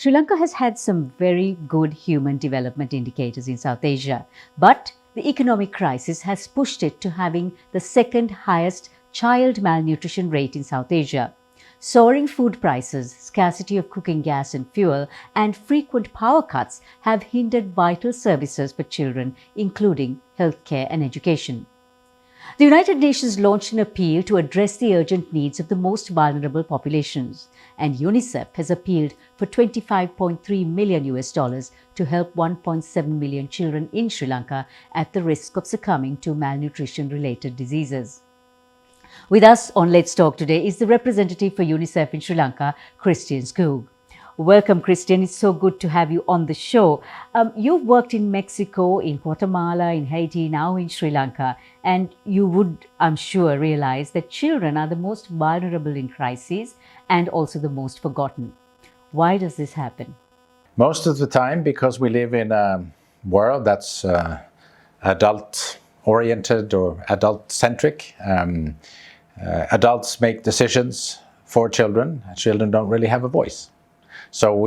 Sri Lanka has had some very good human development indicators in South Asia, but the economic crisis has pushed it to having the second highest child malnutrition rate in South Asia. Soaring food prices, scarcity of cooking gas and fuel, and frequent power cuts have hindered vital services for children, including healthcare and education. The United Nations launched an appeal to address the urgent needs of the most vulnerable populations, and UNICEF has appealed for $25.3 million to help 1.7 million children in Sri Lanka at the risk of succumbing to malnutrition-related diseases. With us on Let's Talk today is the representative for UNICEF in Sri Lanka, Christian Skoog. Welcome, Christian. It's so good to have you on the show. You've worked in Mexico, in Guatemala, in Haiti, now in Sri Lanka, and you would, I'm sure, realize that children are the most vulnerable in crises and also the most forgotten. Why does this happen? Most of the time because we live in a world that's adult-oriented or adult-centric. Adults make decisions for children. Children don't really have a voice. So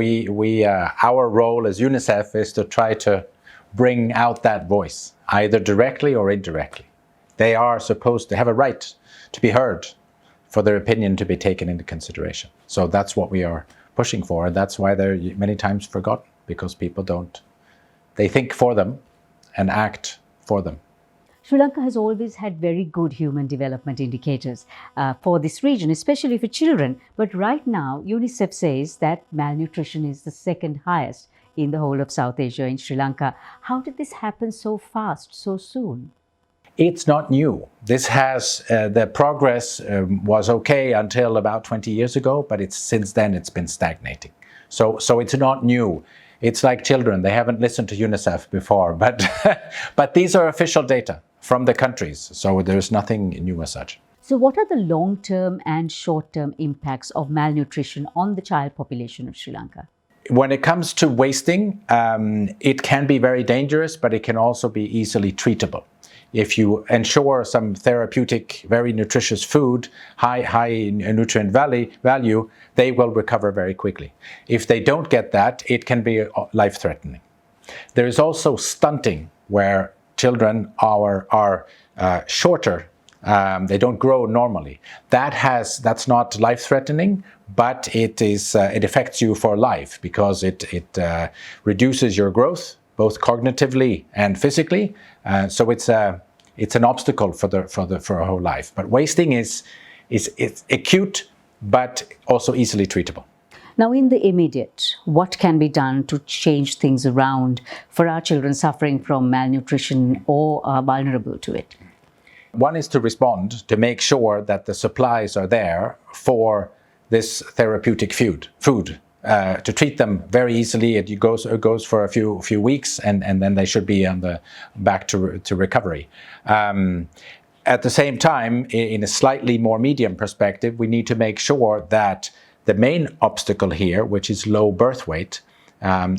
our role as UNICEF is to try to bring out that voice, either directly or indirectly. They are supposed to have a right to be heard, for their opinion to be taken into consideration. So that's what we are pushing for, and that's why they're many times forgotten, because people don't. They think for them and act for them. Sri Lanka has always had very good human development indicators for this region, especially for children. But right now, UNICEF says that malnutrition is the second highest in the whole of South Asia in Sri Lanka. How did this happen so fast, so soon? It's not new. This has, the progress was okay until about 20 years ago, but since then it's been stagnating. So it's not new. It's like children, they haven't listened to UNICEF before, but these are official data from the countries, so there's nothing new as such. So what are the long-term and short-term impacts of malnutrition on the child population of Sri Lanka? When it comes to wasting, it can be very dangerous, but it can also be easily treatable. If you ensure some therapeutic, very nutritious food, high nutrient value, they will recover very quickly. If they don't get that, it can be life-threatening. There is also stunting, where children are shorter. They don't grow normally. That's not life-threatening, but it affects you for life, because it reduces your growth, both cognitively and physically. So it's an obstacle for a whole life. But wasting is acute, but also easily treatable. Now, in the immediate, what can be done to change things around for our children suffering from malnutrition or are vulnerable to it? One is to respond, to make sure that the supplies are there for this therapeutic food. To treat them very easily. It goes for a few weeks, and then they should be back to recovery. At the same time, in a slightly more medium perspective, we need to make sure that the main obstacle here, which is low birth weight,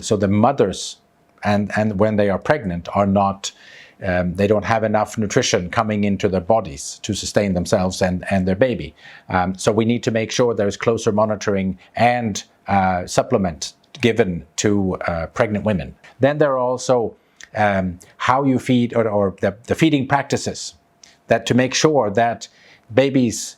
so the mothers and when they are pregnant are not. They don't have enough nutrition coming into their bodies to sustain themselves and their baby. So we need to make sure there is closer monitoring and supplement given to pregnant women. Then there are also how you feed or the feeding practices, that to make sure that babies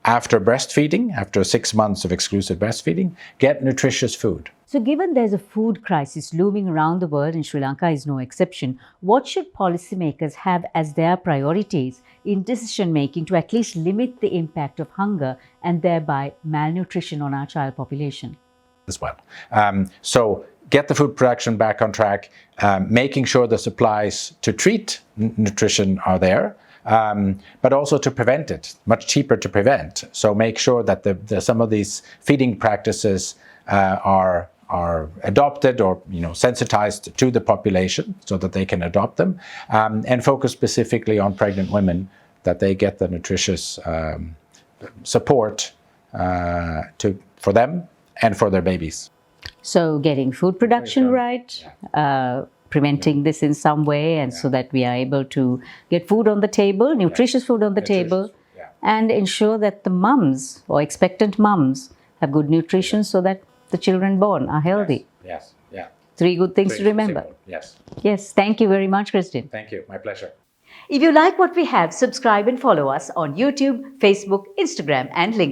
after breastfeeding, after 6 months of exclusive breastfeeding, get nutritious food. So given there's a food crisis looming around the world, and Sri Lanka is no exception, what should policymakers have as their priorities in decision-making to at least limit the impact of hunger and thereby malnutrition on our child population? As well. So get the food production back on track, making sure the supplies to treat nutrition are there, but also to prevent it, much cheaper to prevent. So make sure that some of these feeding practices are adopted or sensitized to the population so that they can adopt them, and focus specifically on pregnant women, that they get the nutritious support for them and for their babies. So getting food production right, preventing this in some way, and so that we are able to get food on the table, nutritious food on the table, and ensure that the mums or expectant mums have good nutrition, so that the children born are healthy. Yes. Yeah. 3 good things to Very remember. simple. Yes. Yes, thank you very much, Christine. Thank you. My pleasure. If you like what we have, subscribe and follow us on YouTube, Facebook, Instagram, and LinkedIn.